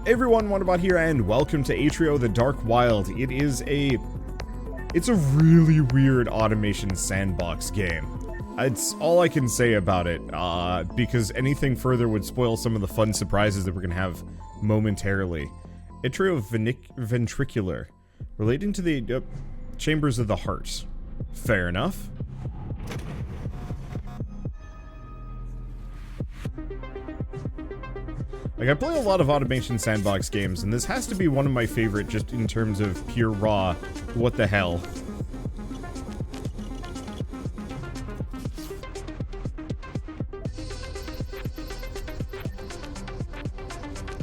Hey everyone, Wanderbot here, and welcome to Atrio, the Dark Wild. It's a really weird automation sandbox game. It's all I can say about it, because anything further would spoil some of the fun surprises that we're gonna have momentarily. Atrio ventricular, relating to the chambers of the heart. Fair enough. Like, I play a lot of automation sandbox games, and this has to be one of my favorite just in terms of pure raw, what the hell.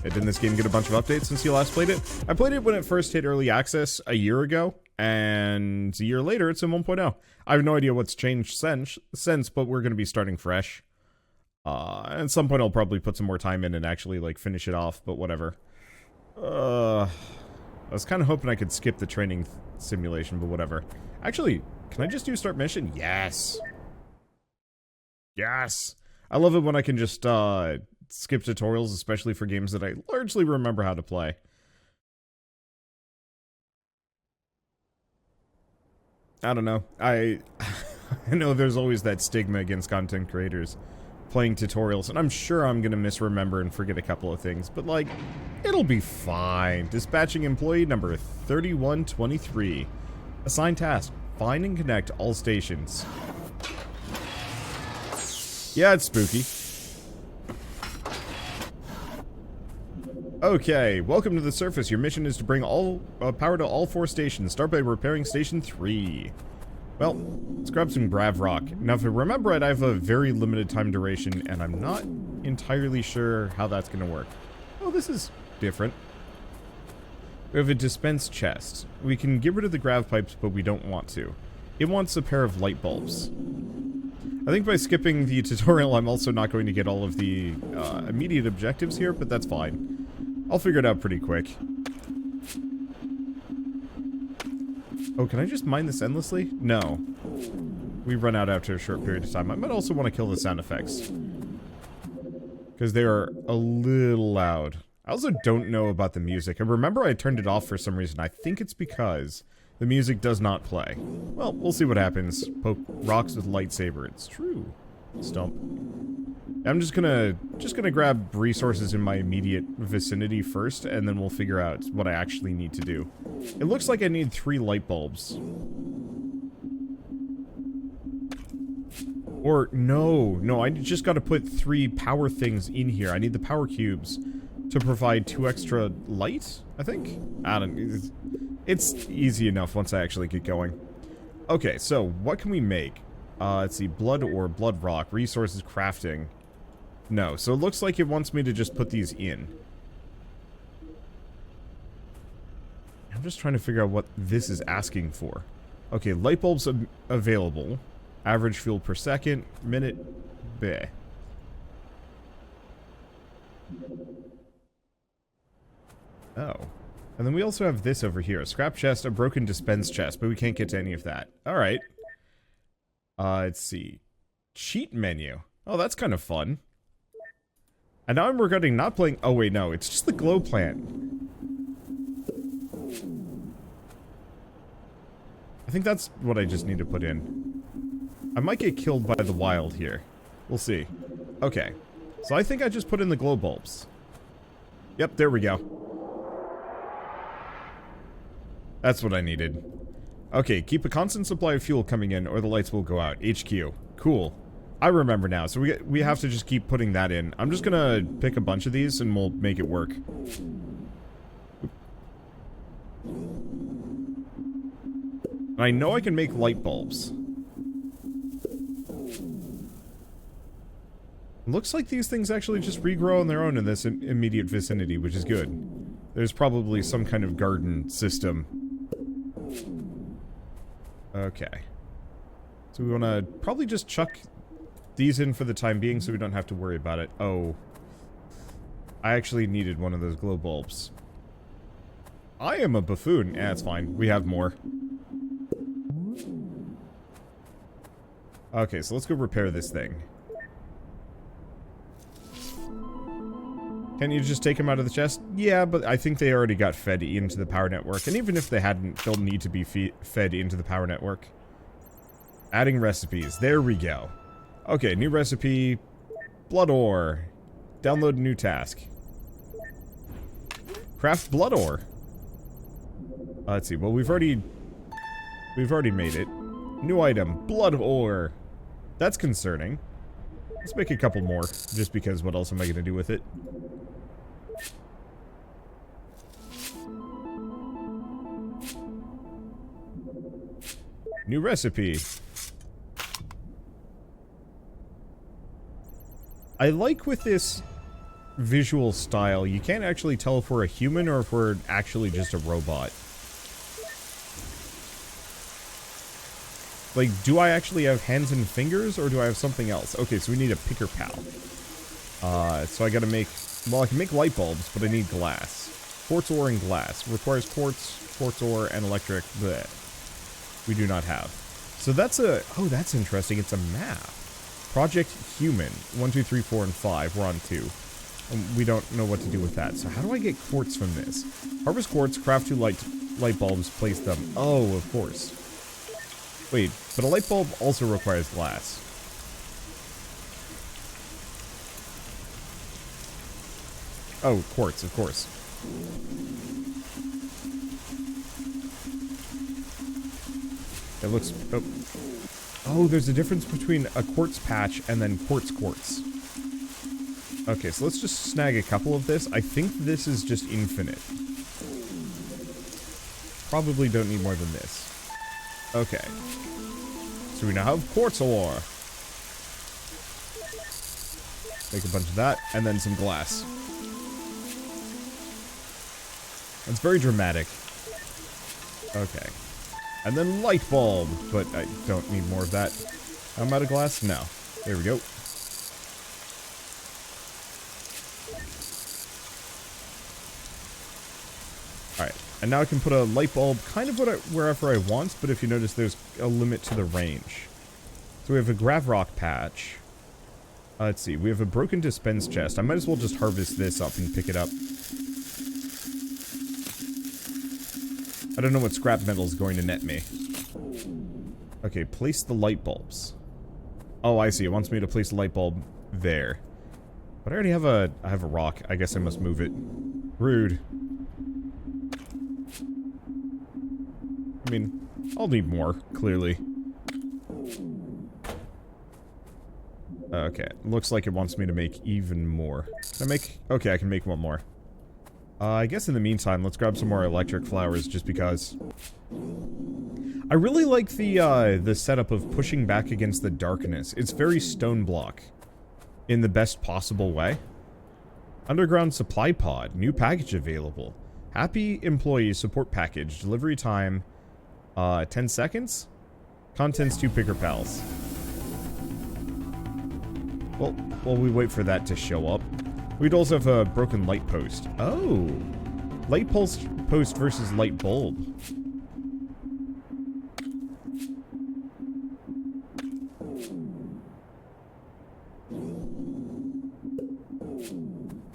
Didn't this game get a bunch of updates since you last played it? I played it when it first hit early access a year ago, and a year later it's in 1.0. I have no idea what's changed since, but we're going to be starting fresh. At some point I'll probably put some more time in and actually, like, finish it off, but whatever. I was kind of hoping I could skip the training simulation, but whatever. Actually, can I just do start mission? Yes! Yes! I love it when I can just, skip tutorials, especially for games that I largely remember how to play. I don't know. I know there's always that stigma against content creators playing tutorials, and I'm sure I'm gonna misremember and forget a couple of things, but, like, it'll be fine. Dispatching employee number 3123. Assigned task: find and connect all stations. Yeah, it's spooky. Okay, welcome to the surface. Your mission is to bring all power to all 4 stations. Start by repairing station 3. Well, let's grab some grav rock. Now, if I remember right, I have a very limited time duration, and I'm not entirely sure how that's going to work. Oh, this is different. We have a dispense chest. We can get rid of the grav pipes, but we don't want to. It wants a pair of light bulbs. I think by skipping the tutorial, I'm also not going to get all of the immediate objectives here, but that's fine. I'll figure it out pretty quick. Oh, can I just mine this endlessly? No. We run out after a short period of time. I might also want to kill the sound effects, because they are a little loud. I also don't know about the music. I remember I turned it off for some reason. I think it's because the music does not play. Well, we'll see what happens. Poke rocks with lightsaber. It's true. Stump. I'm just gonna grab resources in my immediate vicinity first, and then we'll figure out what I actually need to do. It looks like I need 3 light bulbs. Or, no, I just gotta put 3 power things in here. I need the power cubes to provide 2 extra light, I think? I don't know. It's easy enough once I actually get going. Okay, so, what can we make? Let's see, blood ore, blood rock, resources, crafting. No, so it looks like it wants me to just put these in. I'm just trying to figure out what this is asking for. Okay, light bulbs available. Average fuel per second, minute, bleh. Oh. And then we also have this over here. A scrap chest, a broken dispense chest, but we can't get to any of that. Alright. Let's see. Cheat menu. Oh, that's kind of fun. And now I'm regretting not playing— oh wait, no, it's just the glow plant. I think that's what I just need to put in. I might get killed by the wild here. We'll see. Okay. So I think I just put in the glow bulbs. Yep, there we go. That's what I needed. Okay, keep a constant supply of fuel coming in or the lights will go out. HQ. Cool. I remember now, so we have to just keep putting that in. I'm just gonna pick a bunch of these and we'll make it work. And I know I can make light bulbs. Looks like these things actually just regrow on their own in this immediate vicinity, which is good. There's probably some kind of garden system. Okay. So we wanna probably just chuck these in for the time being so we don't have to worry about it. Oh. I actually needed one of those glow bulbs. I am a buffoon. Yeah, it's fine. We have more. Okay, so let's go repair this thing. Can't you just take them out of the chest? Yeah, but I think they already got fed into the power network. And even if they hadn't, they'll need to be fed into the power network. Adding recipes. There we go. Okay, new recipe. Blood ore. Download new task. Craft blood ore. Let's see. Well, we've already made it. New item. Blood ore. That's concerning. Let's make a couple more. Just because what else am I going to do with it? New recipe. I like with this visual style, you can't actually tell if we're a human or if we're actually just a robot. Like, do I actually have hands and fingers, or do I have something else? Okay, so we need a picker pal. So I gotta make... Well, I can make light bulbs, but I need glass. Quartz ore and glass. Requires quartz ore, and electric. Bleh. We do not have. So that's a... Oh, that's interesting. It's a map. Project Human. 1, 2, 3, 4, and 5. We're on 2. We don't know what to do with that. So how do I get quartz from this? Harvest quartz, craft 2 light bulbs, place them. Oh, of course. Wait, but a light bulb also requires glass. Oh, quartz, of course. It looks... Oh, there's a difference between a quartz patch and then quartz. Okay, so let's just snag a couple of this. I think this is just infinite. Probably don't need more than this. Okay. So we now have quartz ore. Make a bunch of that, and then some glass. That's very dramatic. Okay. And then light bulb, but I don't need more of that. I'm out of glass? No. There we go. Alright, and now I can put a light bulb kind of wherever I want, but if you notice there's a limit to the range. So we have a grav rock patch. Let's see, we have a broken dispense chest. I might as well just harvest this up and pick it up. I don't know what scrap metal is going to net me. Okay, place the light bulbs. Oh, I see. It wants me to place a light bulb there. But I already have I have a rock. I guess I must move it. Rude. I mean, I'll need more, clearly. Okay, looks like it wants me to make even more. Can I make... Okay, I can make one more. I guess in the meantime, let's grab some more electric flowers, just because. I really like the setup of pushing back against the darkness. It's very stone block. In the best possible way. Underground supply pod. New package available. Happy employee support package. Delivery time, 10 seconds? Contents 2 picker pals. Well, while we wait for that to show up. We'd also have a broken light post. Oh! Light post versus light bulb.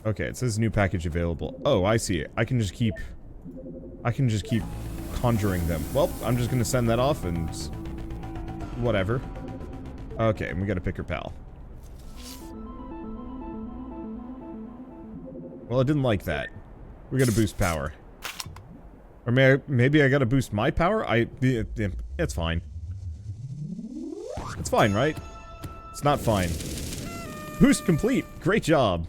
Okay, it says new package available. Oh, I see it. I can just keep conjuring them. Well, I'm just gonna send that off and... whatever. Okay, and we got a picker pal. Well, I didn't like that. We gotta boost power. Or maybe I gotta boost my power? It's fine. It's fine, right? It's not fine. Boost complete! Great job!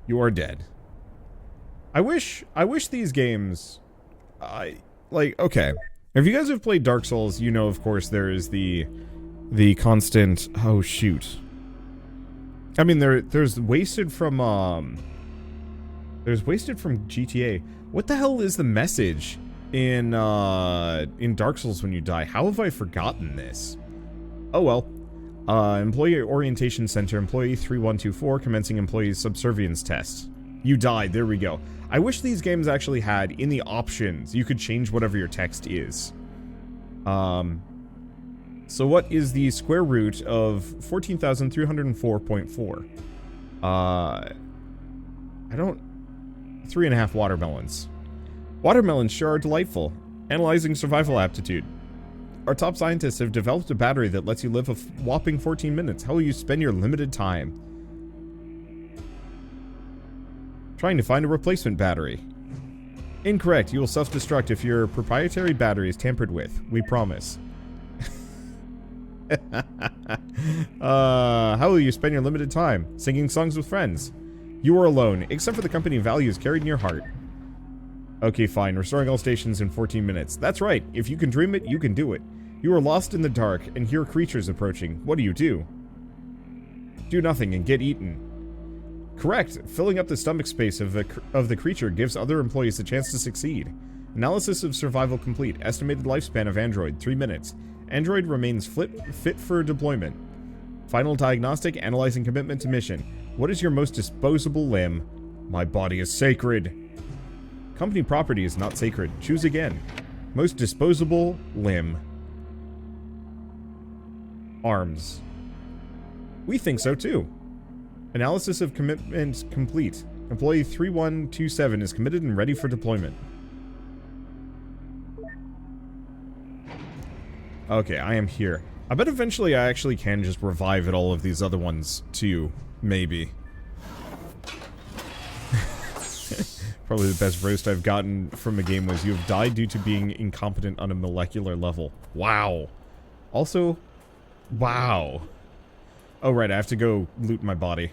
You are dead. I wish these games... like, okay. If you guys have played Dark Souls, you know, of course, there is the constant... Oh, shoot. I mean, there's wasted from GTA. What the hell is the message in Dark Souls when you die? How have I forgotten this? Oh well. Employee Orientation Center, Employee 3124, commencing Employee Subservience Test. You died, there we go. I wish these games actually had, in the options, you could change whatever your text is. So what is the square root of 14,304.4? I don't... 3.5 watermelons. Watermelons sure are delightful. Analyzing survival aptitude. Our top scientists have developed a battery that lets you live a whopping 14 minutes. How will you spend your limited time? Trying to find a replacement battery. Incorrect. You will self-destruct if your proprietary battery is tampered with. We promise. How will you spend your limited time? Singing songs with friends. You are alone, except for the company values carried in your heart. Okay, fine. Restoring all stations in 14 minutes. That's right. If you can dream it, you can do it. You are lost in the dark and hear creatures approaching. What do? Do nothing and get eaten. Correct. Filling up the stomach space of the creature gives other employees a chance to succeed. Analysis of survival complete. Estimated lifespan of Android, 3 minutes. Android remains fit for deployment. Final diagnostic, analyzing commitment to mission. What is your most disposable limb? My body is sacred. Company property is not sacred. Choose again. Most disposable limb. Arms. We think so too. Analysis of commitment complete. Employee 3127 is committed and ready for deployment. Okay, I am here. I bet eventually I actually can just revive at all of these other ones too. Maybe. Probably the best roast I've gotten from a game was, you have died due to being incompetent on a molecular level. Wow. Also, wow. Oh right, I have to go loot my body.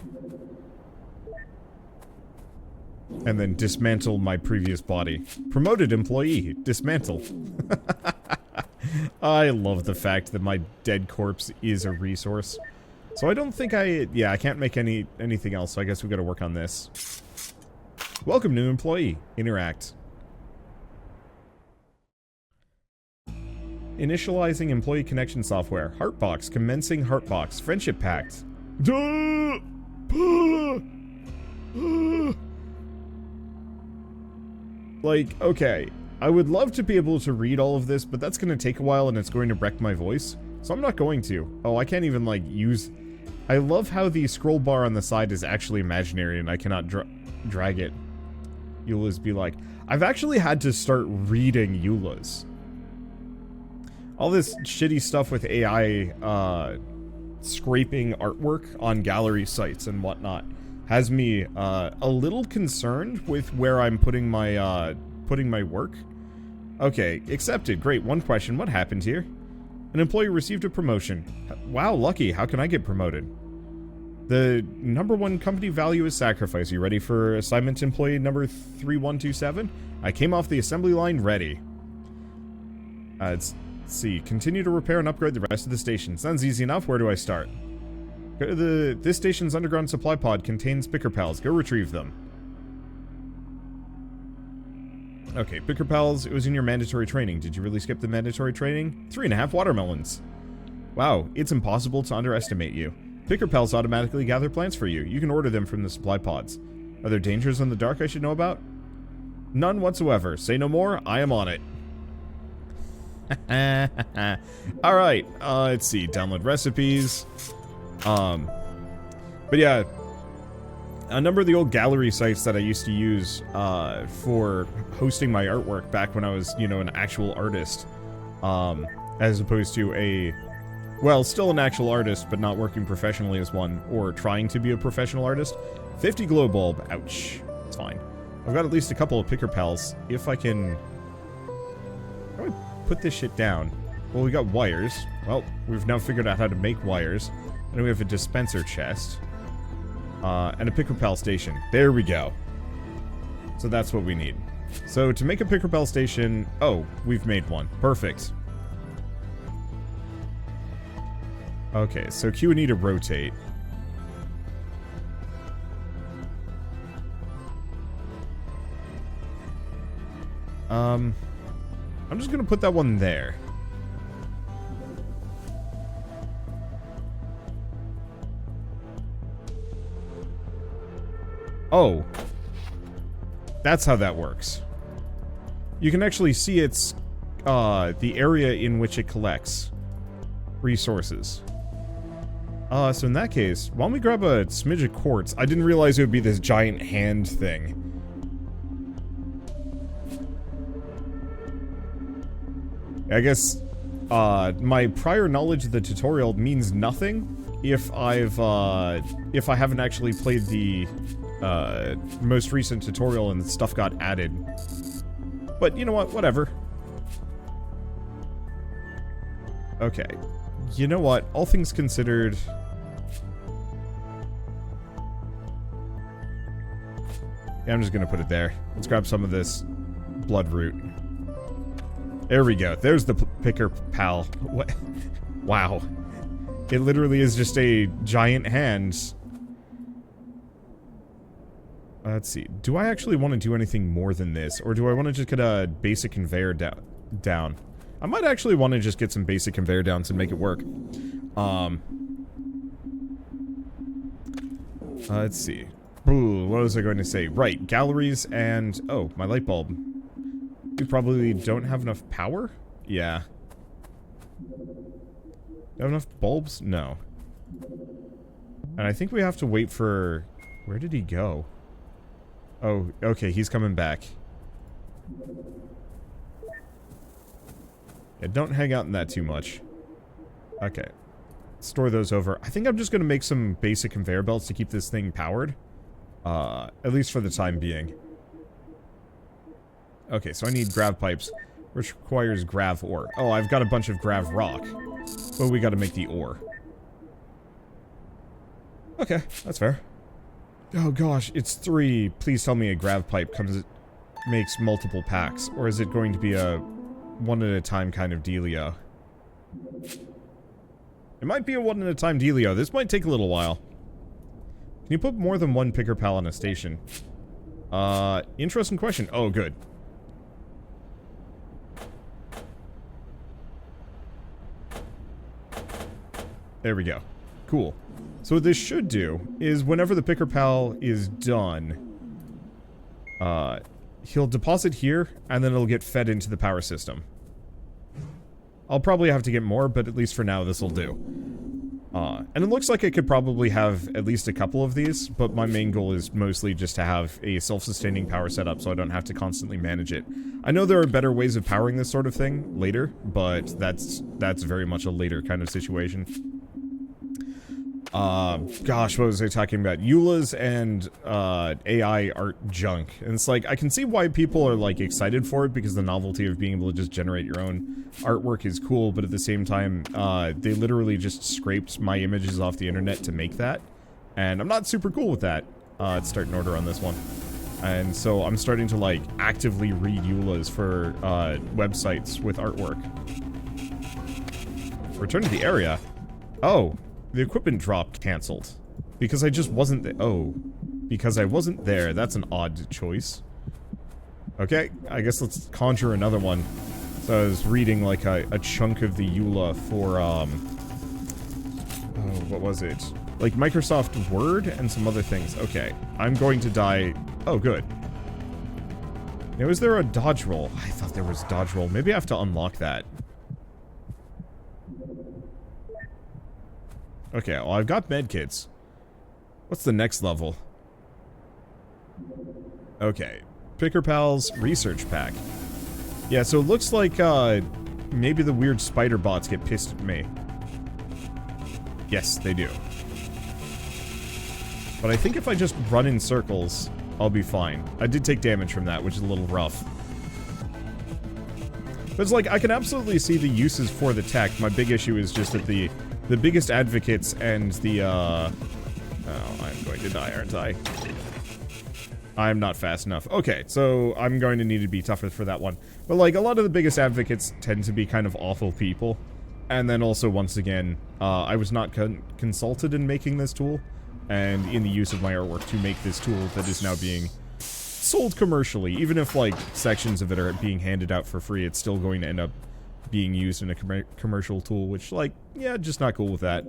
And then dismantle my previous body. Promoted employee. Dismantle. I love the fact that my dead corpse is a resource. So I don't think yeah, I can't make anything else, so I guess we gotta work on this. Welcome, new employee. Interact. Initializing employee connection software. Heartbox. Commencing Heartbox. Friendship Pact. Like, okay. I would love to be able to read all of this, but that's going to take a while and it's going to wreck my voice. So I'm not going to. Oh, I can't even, like, use... I love how the scroll bar on the side is actually imaginary and I cannot drag it. EULAs be like, I've actually had to start reading EULAs. All this shitty stuff with AI, scraping artwork on gallery sites and whatnot has me, a little concerned with where I'm putting my work. Okay, accepted. Great. One question. What happened here? An employee received a promotion. Wow, lucky. How can I get promoted? The number 1 company value is sacrifice. You ready for assignment employee number 3127? I came off the assembly line ready. Let's see. Continue to repair and upgrade the rest of the station. Sounds easy enough. Where do I start? Go to this station's underground supply pod contains picker pals. Go retrieve them. Okay, picker pals, it was in your mandatory training. Did you really skip the mandatory training? 3.5 watermelons. Wow, it's impossible to underestimate you. Picker pals automatically gather plants for you. You can order them from the supply pods. Are there dangers in the dark I should know about? None whatsoever. Say no more, I am on it. Alright, let's see. Download recipes. But yeah, a number of the old gallery sites that I used to use for hosting my artwork back when I was, you know, an actual artist, as opposed to a, well, still an actual artist, but not working professionally as one, or trying to be a professional artist. 50 glow bulb. Ouch. It's fine. I've got at least a couple of picker pals. If I can... How do I put this shit down? Well, we got wires. Well, we've now figured out how to make wires. And we have a dispenser chest. And a picker pal station. There we go. So that's what we need. So to make a picker pal station... Oh, we've made one. Perfect. Okay, so Q and E to rotate. I'm just gonna put that one there. Oh. That's how that works. You can actually see its, the area in which it collects. resources. So in that case, why don't we grab a smidge of quartz? I didn't realize it would be this giant hand thing. I guess, my prior knowledge of the tutorial means nothing if I haven't actually played the, most recent tutorial and stuff got added. But, you know what? Whatever. Okay. You know what? All things considered... Yeah, I'm just gonna put it there. Let's grab some of this blood root. There we go. There's the picker pal. What? Wow. It literally is just a giant hand. Let's see. Do I actually want to do anything more than this? Or do I want to just get a basic conveyor down? I might actually want to just get some basic conveyor downs and make it work. Let's see. Ooh, what was I going to say? Right, galleries and... Oh, my light bulb. We probably don't have enough power? Yeah. Have enough bulbs? No. And I think we have to wait for... Where did he go? Oh, okay, he's coming back. Yeah, don't hang out in that too much. Okay. Store those over. I think I'm just gonna make some basic conveyor belts to keep this thing powered. At least for the time being. Okay, so I need grav pipes, which requires grav ore. Oh, I've got a bunch of grav rock. But we gotta make the ore. Okay, that's fair. Oh gosh, it's 3. Please tell me a grav pipe makes multiple packs. Or is it going to be a one at a time kind of dealio? It might be a one at a time dealio. This might take a little while. Can you put more than one picker pal on a station? Interesting question. Oh, good. There we go. Cool. So what this should do is whenever the picker pal is done, he'll deposit here, and then it'll get fed into the power system. I'll probably have to get more, but at least for now, this'll do. And it looks like I could probably have at least a couple of these, but my main goal is mostly just to have a self-sustaining power setup so I don't have to constantly manage it. I know there are better ways of powering this sort of thing later, but that's very much a later kind of situation. Gosh, what was I talking about? EULAs and, AI art junk. And it's like, I can see why people are, like, excited for it, because the novelty of being able to just generate your own artwork is cool, but at the same time, they literally just scraped my images off the internet to make that. And I'm not super cool with that. Let's start an order on this one. And so I'm starting to, like, actively read EULAs for, websites with artwork. Return to the area. Oh. The equipment drop canceled. Because I just wasn't there. Oh. Because I wasn't there. That's an odd choice. Okay, I guess let's conjure another one. So I was reading, like, a chunk of the EULA for, oh, what was it? Like, Microsoft Word and some other things. Okay, I'm going to die. Oh, good. Now, is there a dodge roll? I thought there was a dodge roll. Maybe I have to unlock that. Okay, well, I've got medkits. What's the next level? Okay. Picker Pals Research Pack. Yeah, so it looks like, maybe the weird spider bots get pissed at me. Yes, they do. But I think if I just run in circles, I'll be fine. I did take damage from that, which is a little rough. But it's like, I can absolutely see the uses for the tech. My big issue is just that the biggest advocates and the, oh, I'm going to die, aren't I? I'm not fast enough. Okay, so I'm going to need to be tougher for that one. But, like, a lot of the biggest advocates tend to be kind of awful people. And then also, once again, I was not consulted in making this tool, and in the use of my artwork to make this tool that is now being sold commercially. Even if, like, sections of it are being handed out for free, it's still going to end up being used in a commercial tool, which, like, yeah, just not cool with that.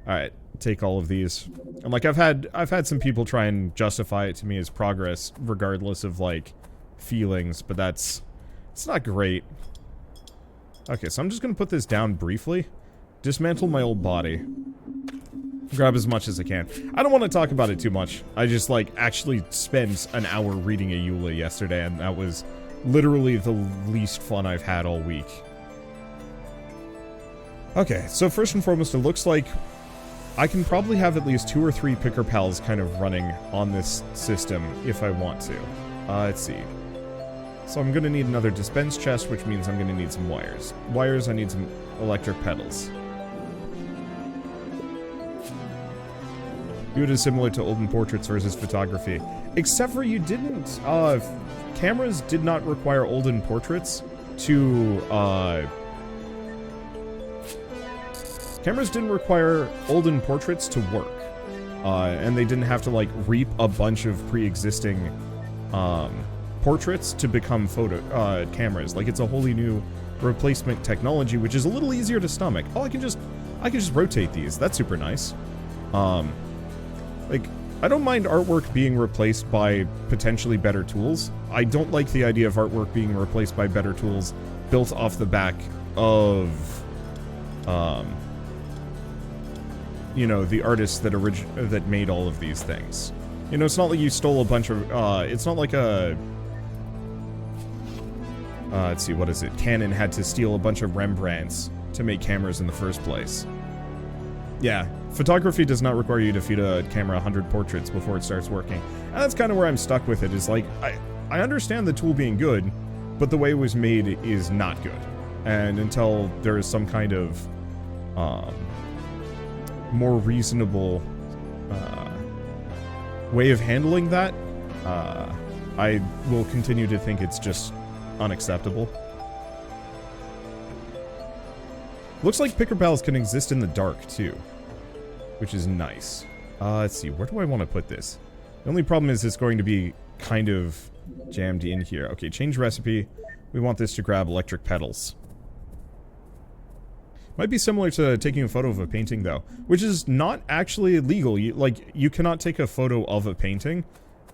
Alright, take all of these. And, like, I've had some people try and justify it to me as progress, regardless of, like, feelings, but it's not great. Okay, so I'm just gonna put this down briefly, dismantle my old body. Grab as much as I can. I don't want to talk about it too much. I just, like, actually spent an hour reading a EULA yesterday, and that was literally the least fun I've had all week. Okay, so first and foremost, it looks like I can probably have at least 2 or 3 picker pals kind of running on this system if I want to. Let's see. So I'm gonna need another dispense chest, which means I'm gonna need some wires. Wires, I need some electric pedals. View it as similar to olden portraits versus photography. Except for you didn't, cameras did not require olden portraits to, cameras didn't require olden portraits to work. And they didn't have to, like, reap a bunch of pre-existing, portraits to become photo, cameras. Like, it's a wholly new replacement technology, which is a little easier to stomach. Oh, I can just rotate these. That's super nice. Like, I don't mind artwork being replaced by potentially better tools. I don't like the idea of artwork being replaced by better tools built off the back of, you know, the artists that made all of these things. You know, it's not like you stole a bunch of, it's not like a, let's see, what is it? Canon had to steal a bunch of Rembrandts to make cameras in the first place. Yeah, photography does not require you to feed a camera 100 portraits before it starts working. And that's kind of where I'm stuck with it, is like, I understand the tool being good, but the way it was made is not good. And until there is some kind of, more reasonable, way of handling that, I will continue to think it's just unacceptable. Looks like picker pals can exist in the dark, too. Which is nice. Let's see, where do I want to put this? The only problem is it's going to be kind of jammed in here. Okay, change recipe. We want this to grab electric pedals. Might be similar to taking a photo of a painting, though. Which is not actually legal. You cannot take a photo of a painting,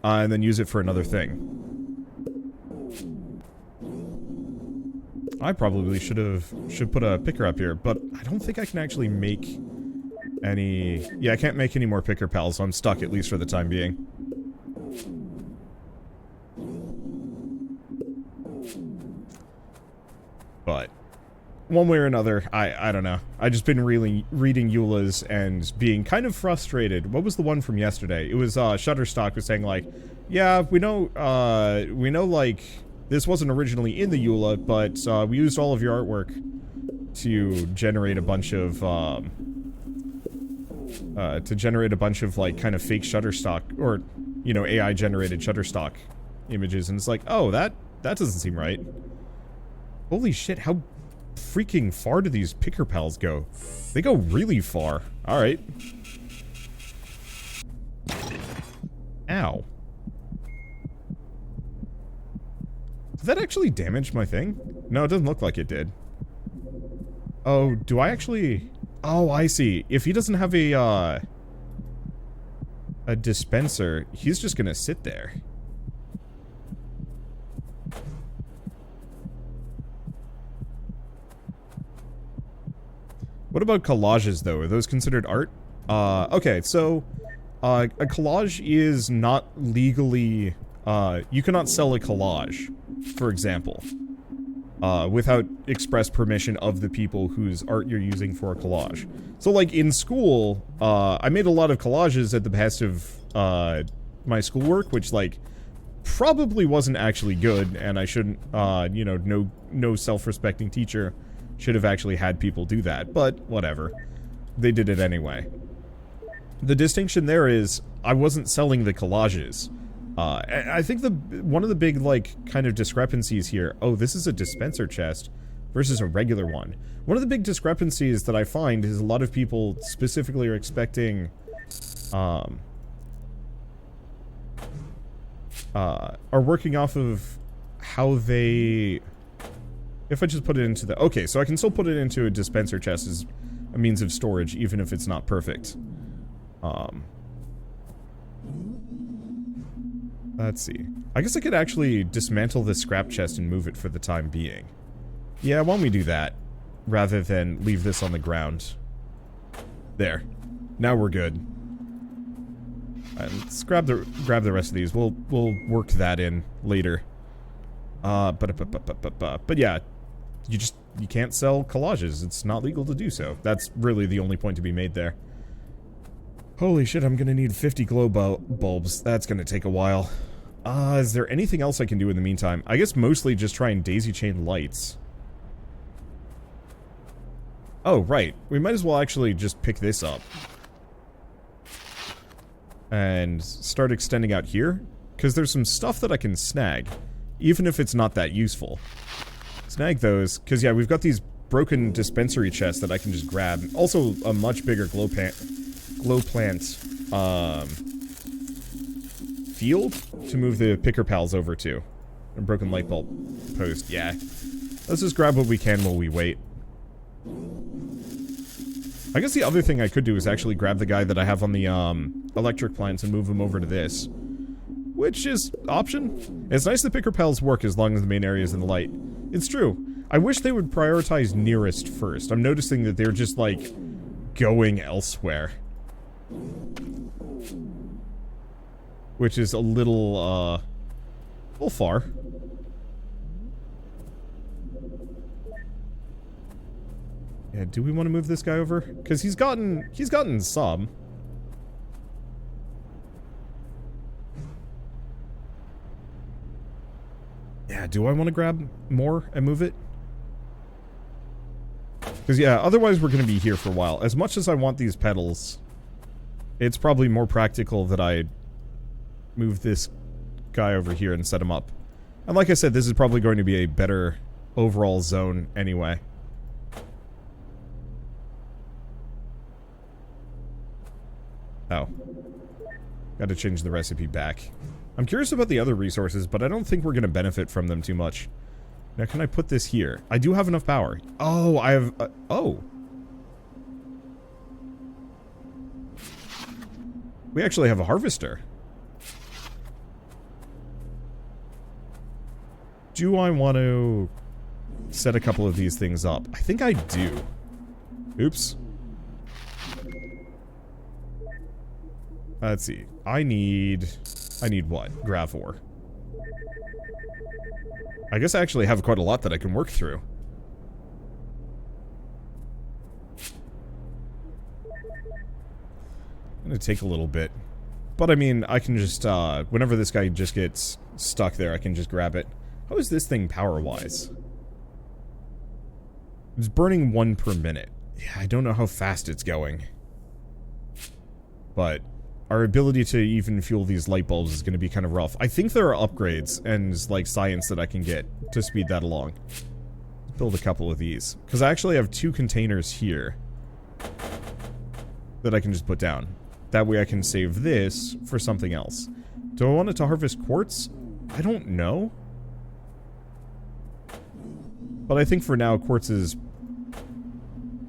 and then use it for another thing. I probably should put a picker up here, but I don't think I can actually make any... Yeah, I can't make any more picker pals, so I'm stuck, at least for the time being. But one way or another, I don't know. I just been reading EULAs and being kind of frustrated. What was the one from yesterday? It was, Shutterstock was saying, like, yeah, we know, like, this wasn't originally in the EULA, but, we used all of your artwork to generate a bunch of, like, kind of fake Shutterstock, or, you know, AI-generated Shutterstock images, and it's like, oh, that doesn't seem right. Holy shit, how freaking far do these picker pals go? They go really far. Alright. Ow. Did that actually damage my thing? No, it doesn't look like it did. Oh, do I actually... Oh, I see. If he doesn't have a dispenser, he's just gonna sit there. What about collages, though? Are those considered art? Okay, so, a collage is not legally, you cannot sell a collage, for example, without express permission of the people whose art you're using for a collage. So, like, in school, I made a lot of collages at the behest of, my schoolwork, which, like, probably wasn't actually good, and I shouldn't, you know, no self-respecting teacher should have actually had people do that, but whatever. They did it anyway. The distinction there is, I wasn't selling the collages. I think one of the big, like, kind of discrepancies here... Oh, this is a dispenser chest versus a regular one. One of the big discrepancies that I find is a lot of people specifically are expecting... are working off of how they... If I just put it into the... Okay, so I can still put it into a dispenser chest as a means of storage, even if it's not perfect. Let's see. I guess I could actually dismantle this scrap chest and move it for the time being. Yeah, why don't we do that, rather than leave this on the ground. There. Now we're good. Let's grab the rest of these. We'll work that in later. But yeah, you can't sell collages. It's not legal to do so. That's really the only point to be made there. Holy shit, I'm gonna need 50 glow bulbs. That's gonna take a while. Is there anything else I can do in the meantime? I guess mostly just try and daisy chain lights. Oh, right. We might as well actually just pick this up. And start extending out here. Because there's some stuff that I can snag. Even if it's not that useful. Snag those. Because, yeah, we've got these broken dispensary chests that I can just grab. Also, a much bigger glow plant field to move the picker pals over to. A broken light bulb post. Yeah. Let's just grab what we can while we wait. I guess the other thing I could do is actually grab the guy that I have on the electric plants and move him over to this. Which is option. It's nice that picker pals work as long as the main area is in the light. It's true. I wish they would prioritize nearest first. I'm noticing that they're just like going elsewhere. Which is a little far. Yeah, do we want to move this guy over? Because he's gotten some. Yeah, do I want to grab more and move it? Because, yeah, otherwise we're going to be here for a while. As much as I want these petals, it's probably more practical that I move this guy over here and set him up. And like I said, this is probably going to be a better overall zone anyway. Oh. Gotta change the recipe back. I'm curious about the other resources, but I don't think we're gonna benefit from them too much. Now, can I put this here? I do have enough power. Oh, I have... oh. We actually have a harvester. Do I want to set a couple of these things up? I think I do. Oops. Let's see. I need what? Gravore. I guess I actually have quite a lot that I can work through. Gonna take a little bit. But I mean, I can just, whenever this guy just gets stuck there, I can just grab it. How is this thing power-wise? It's burning 1 per minute. Yeah, I don't know how fast it's going. But our ability to even fuel these light bulbs is going to be kind of rough. I think there are upgrades and, like, science that I can get to speed that along. Let's build a couple of these. Because I actually have 2 containers here that I can just put down. That way I can save this for something else. Do I want it to harvest quartz? I don't know. But I think for now, quartz is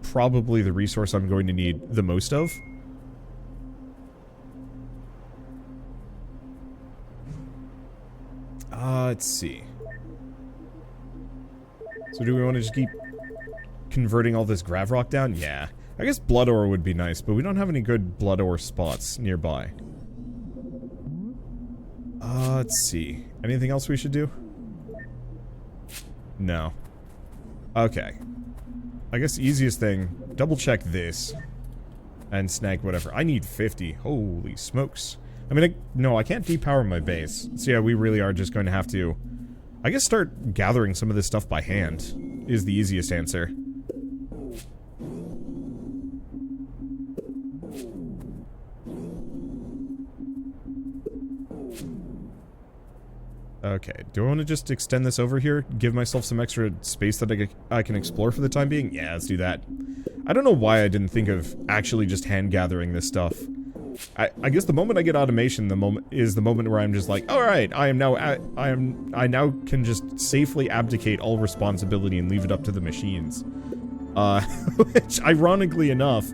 probably the resource I'm going to need the most of. Let's see. So do we want to just keep converting all this grav rock down? Yeah. I guess blood ore would be nice, but we don't have any good blood ore spots nearby. Let's see. Anything else we should do? No. Okay. I guess the easiest thing, double check this. And snag whatever. I need 50. Holy smokes. I mean, no, I can't depower my base. So yeah, we really are just going to have to, I guess, start gathering some of this stuff by hand is the easiest answer. Okay, do I want to just extend this over here? Give myself some extra space that I can explore for the time being? Yeah, let's do that. I don't know why I didn't think of actually just hand gathering this stuff. I guess the moment I get automation, the moment where I'm just like, all right, I now can just safely abdicate all responsibility and leave it up to the machines. Which, ironically enough,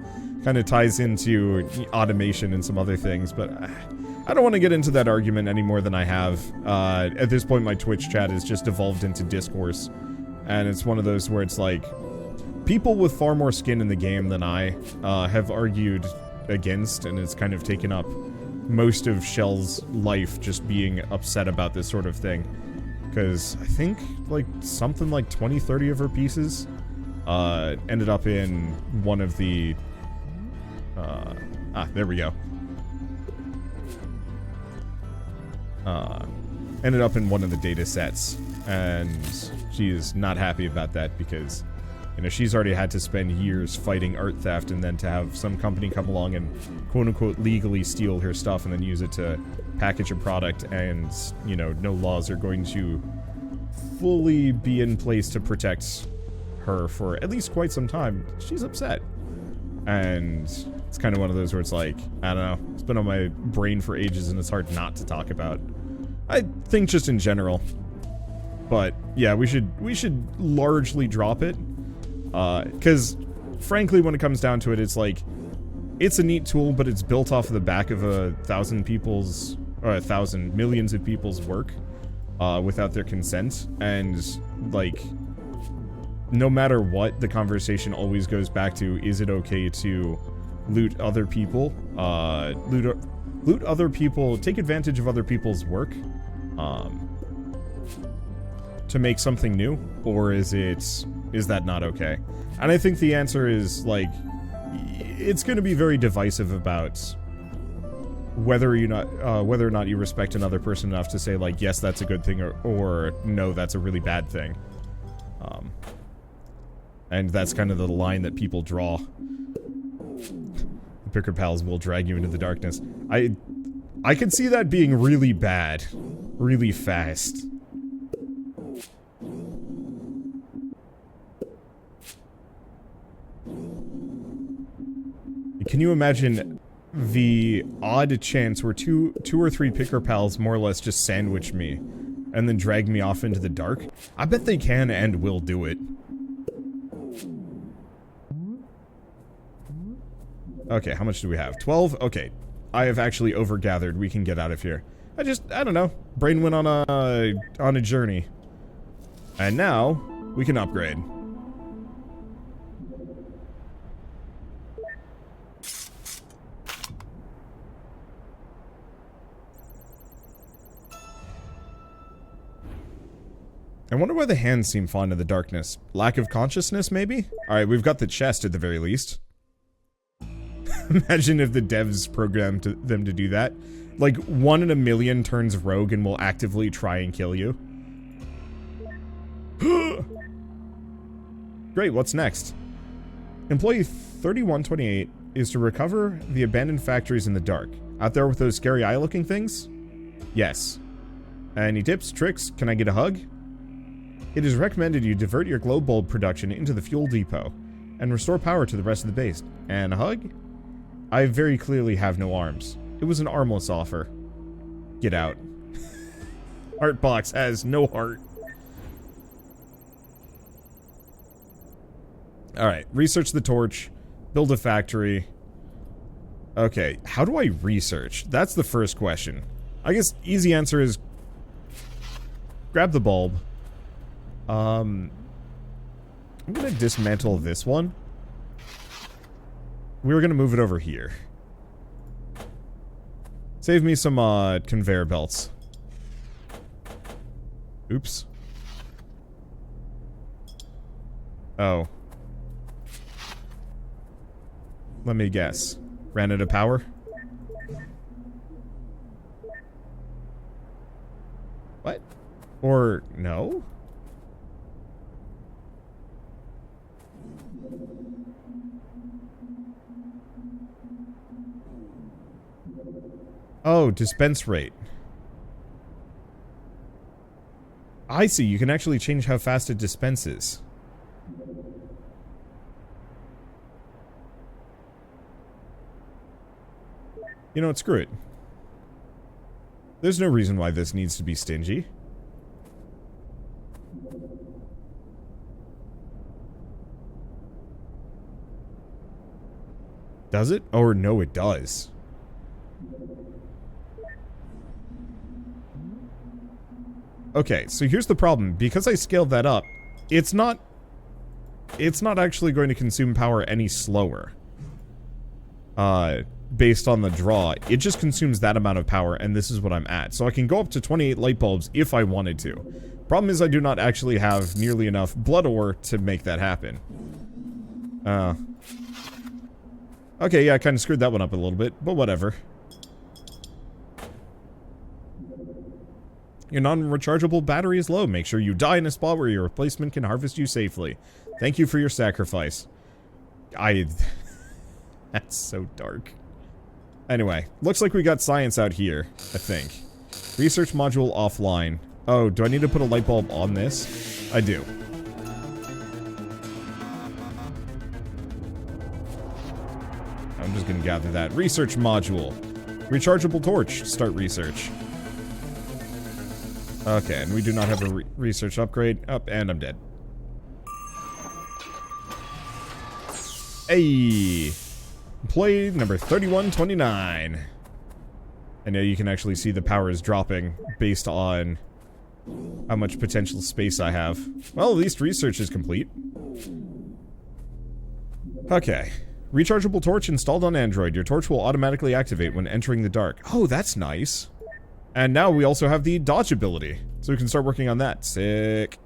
kind of ties into automation and some other things, but I don't want to get into that argument any more than I have. At this point, my Twitch chat has just evolved into discourse, and it's one of those where it's like, people with far more skin in the game than I have argued against, and it's kind of taken up most of Shell's life just being upset about this sort of thing. Because I think, like, something like 20, 30 of her pieces ended up in one of the... there we go. Ended up in one of the data sets, and she is not happy about that because, you know, she's already had to spend years fighting art theft, and then to have some company come along and quote-unquote legally steal her stuff and then use it to package a product, and, you know, no laws are going to fully be in place to protect her for at least quite some time. She's upset. And it's kind of one of those where it's like, I don't know, it's been on my brain for ages and it's hard not to talk about. I think just in general. But yeah, we should largely drop it. Because frankly, when it comes down to it, it's like, it's a neat tool, but it's built off of the back of 1,000 people's, or 1,000 millions of people's work, without their consent. And like, no matter what, the conversation always goes back to, is it okay to loot other people, loot other people, take advantage of other people's work, to make something new, or is that not okay? And I think the answer is, like, it's going to be very divisive about whether or not you respect another person enough to say, like, yes, that's a good thing, or no, that's a really bad thing. And that's kind of the line that people draw. The Picker Pals will drag you into the darkness. I could see that being really bad. Really fast. Can you imagine the odd chance where two or three Picker Pals more or less just sandwich me and then drag me off into the dark? I bet they can and will do it. Okay, how much do we have? 12? Okay. I have actually overgathered. We can get out of here. I don't know. Brain went on a journey. And now, we can upgrade. I wonder why the hands seem fond of the darkness. Lack of consciousness, maybe? Alright, we've got the chest at the very least. Imagine if the devs programmed them to do that. Like, 1 in a million turns rogue and will actively try and kill you. Great, what's next? Employee 3128 is to recover the abandoned factories in the dark. Out there with those scary eye-looking things? Yes. Any tips, tricks? Can I get a hug? It is recommended you divert your glow bulb production into the fuel depot and restore power to the rest of the base. And a hug? I very clearly have no arms. It was an armless offer. Get out. Heartbox has no heart. Alright, research the torch. Build a factory. Okay, how do I research? That's the first question. I guess easy answer is grab the bulb. I'm gonna dismantle this one. We were gonna move it over here. Save me some conveyor belts. Oops. Oh. Let me guess. Ran out of power? What? Or no? Oh, dispense rate. I see, you can actually change how fast it dispenses. You know what, screw it. There's no reason why this needs to be stingy. Does it? Or no, it does. Okay, so here's the problem. Because I scaled that up, it's not it's not actually going to consume power any slower. Based on the draw, it just consumes that amount of power, and this is what I'm at. So I can go up to 28 light bulbs if I wanted to. Problem is I do not actually have nearly enough blood ore to make that happen. Okay, yeah, I kind of screwed that one up a little bit, but whatever. Your non-rechargeable battery is low. Make sure you die in a spot where your replacement can harvest you safely. Thank you for your sacrifice. That's so dark. Anyway, looks like we got science out here, I think. Research module offline. Oh, do I need to put a light bulb on this? I do. I'm just gonna gather that. Research module. Rechargeable torch. Start research. Okay, and we do not have a research upgrade. Up, and I'm dead. Hey! Employee number 3129. And now you can actually see the power is dropping based on how much potential space I have. Well, at least research is complete. Okay. Rechargeable torch installed on Android. Your torch will automatically activate when entering the dark. Oh, that's nice. And now we also have the dodge ability. So we can start working on that. Sick.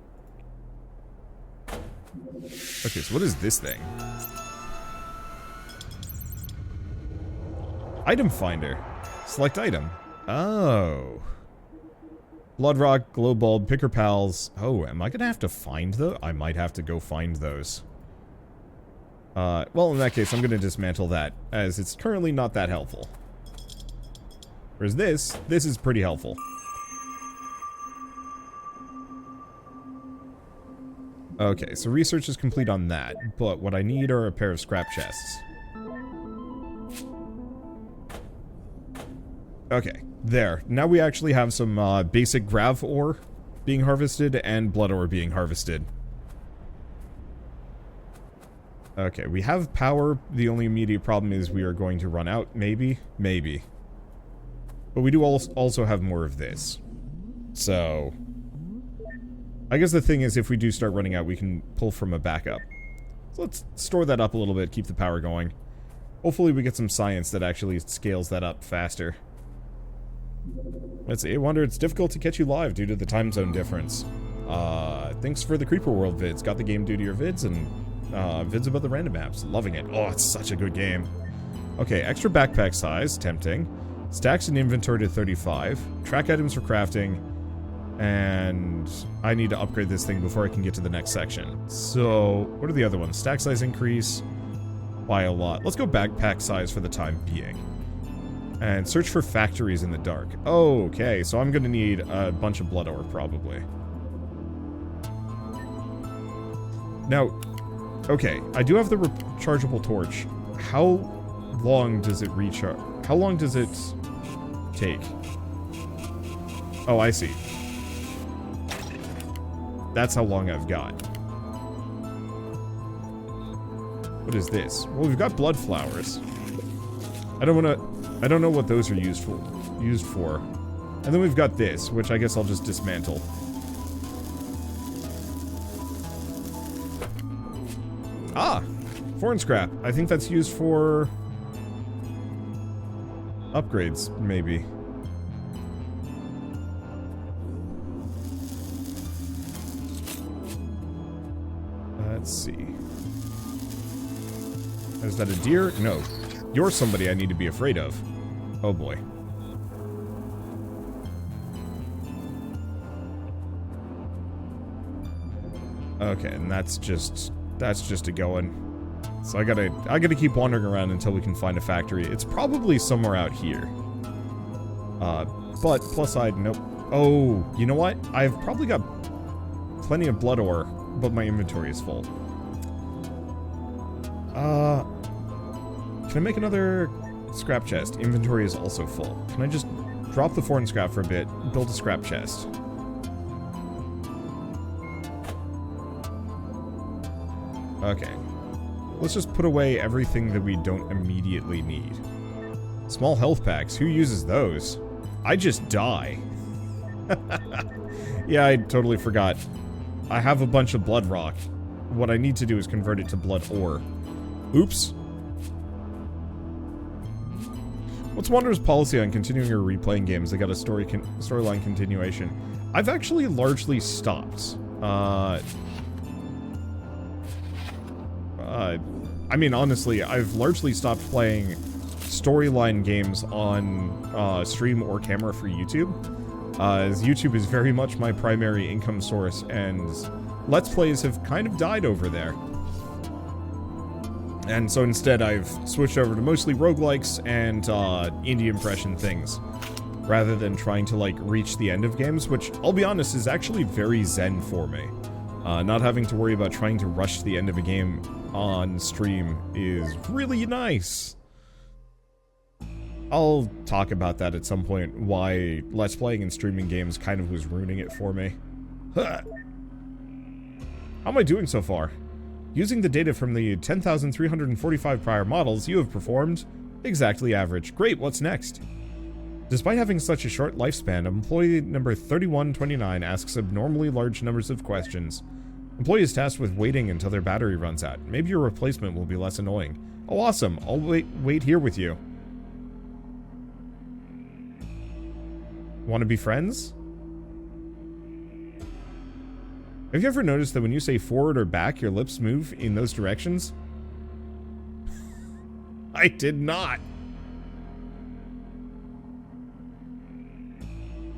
Okay, so what is this thing? Item finder. Select item. Oh. Blood rock, glow bulb, picker pals. Oh, am I gonna have to find those? I might have to go find those. Well, in that case, I'm gonna dismantle that, as it's currently not that helpful. Whereas this is pretty helpful. Okay, so research is complete on that, but what I need are a pair of scrap chests. Okay, there. Now we actually have some basic grav ore being harvested and blood ore being harvested. Okay, we have power. The only immediate problem is we are going to run out, maybe. Maybe. But we do also have more of this. So I guess the thing is, if we do start running out, we can pull from a backup. So let's store that up a little bit, keep the power going. Hopefully we get some science that actually scales that up faster. Let's see, I wonder, it's difficult to catch you live due to the time zone difference. Thanks for the Creeper World vids. Got the game due to your vids and vids about the random maps. Loving it. Oh, it's such a good game. Okay, extra backpack size. Tempting. Stacks in inventory to 35. Track items for crafting. And I need to upgrade this thing before I can get to the next section. So, what are the other ones? Stack size increase by a lot. Let's go backpack size for the time being. And search for factories in the dark. Okay, so I'm gonna need a bunch of blood ore, probably. Now, okay, I do have the rechargeable torch. How long does it recharge? How long does it take? Oh, I see. That's how long I've got. What is this? Well, we've got blood flowers. I don't know what those are used for. And then we've got this, which I guess I'll just dismantle. Ah! Foreign scrap. I think that's used for upgrades, maybe. Let's see. Is that a deer? No. You're somebody I need to be afraid of. Oh boy. Okay, and that's just a going. So I gotta keep wandering around until we can find a factory. It's probably somewhere out here. But plus side, nope. Oh, you know what? I've probably got plenty of blood ore, but my inventory is full. Can I make another scrap chest? Inventory is also full. Can I just drop the foreign scrap for a bit, build a scrap chest? Okay. Let's just put away everything that we don't immediately need. Small health packs. Who uses those? I just die. Yeah, I totally forgot. I have a bunch of blood rock, what I need to do is convert it to blood ore. Oops. What's Wander's policy on continuing or replaying games that got a storyline continuation? I've actually largely stopped. I mean, honestly, I've largely stopped playing storyline games on stream or camera for YouTube, as YouTube is very much my primary income source, and Let's Plays have kind of died over there. And so instead I've switched over to mostly roguelikes and indie impression things, rather than trying to, like, reach the end of games, which, I'll be honest, is actually very zen for me. Not having to worry about trying to rush the end of a game on stream is really nice. I'll talk about that at some point, why Let's Playing and streaming games kind of was ruining it for me. Huh. How am I doing so far? Using the data from the 10,345 prior models, you have performed exactly average. Great, what's next? Despite having such a short lifespan, employee number 3129 asks abnormally large numbers of questions. Employee is tasked with waiting until their battery runs out. Maybe your replacement will be less annoying. Oh, awesome. I'll wait here with you. Want to be friends? Have you ever noticed that when you say forward or back, your lips move in those directions? I did not.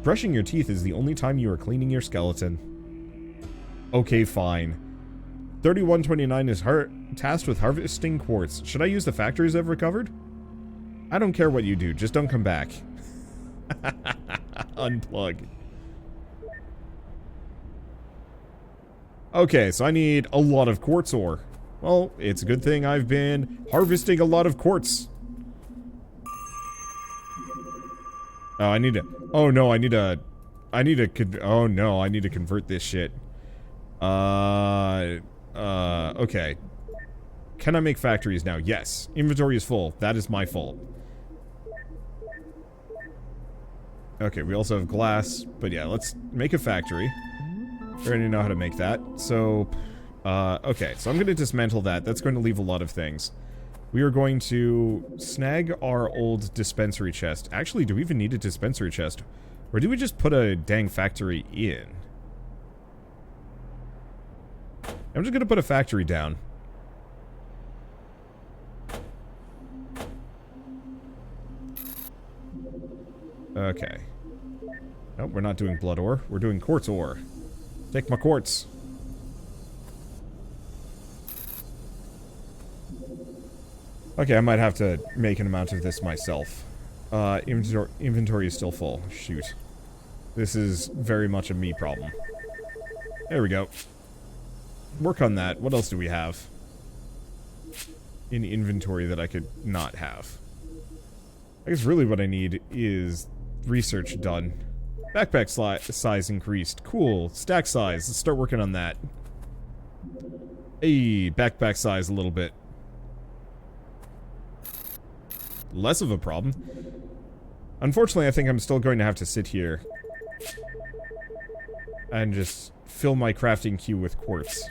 Brushing your teeth is the only time you are cleaning your skeleton. Okay, fine. 3129 is tasked with harvesting quartz. Should I use the factories I've recovered? I don't care what you do, just don't come back. Unplug. Okay, so I need a lot of quartz ore. Well, it's a good thing I've been harvesting a lot of quartz. Oh, I need to... Oh, no, I need to... Oh, no, I need to convert this shit. Okay. Can I make factories now? Yes. Inventory is full. That is my fault. Okay, we also have glass. But yeah, let's make a factory. I already know how to make that. So, okay. So I'm going to dismantle that. That's going to leave a lot of things. We are going to snag our old dispensary chest. Actually, do we even need a dispensary chest? Or do we just put a dang factory in? I'm just going to put a factory down. Okay. Nope, we're not doing blood ore. We're doing quartz ore. Take my quartz. Okay, I might have to make an amount of this myself. Inventory is still full. Shoot. This is very much a me problem. There we go. Work on that. What else do we have in inventory that I could not have? I guess really what I need is research done. Backpack size increased. Cool. Stack size. Let's start working on that. Hey, backpack size a little bit. Less of a problem. Unfortunately, I think I'm still going to have to sit here and just fill my crafting queue with quartz.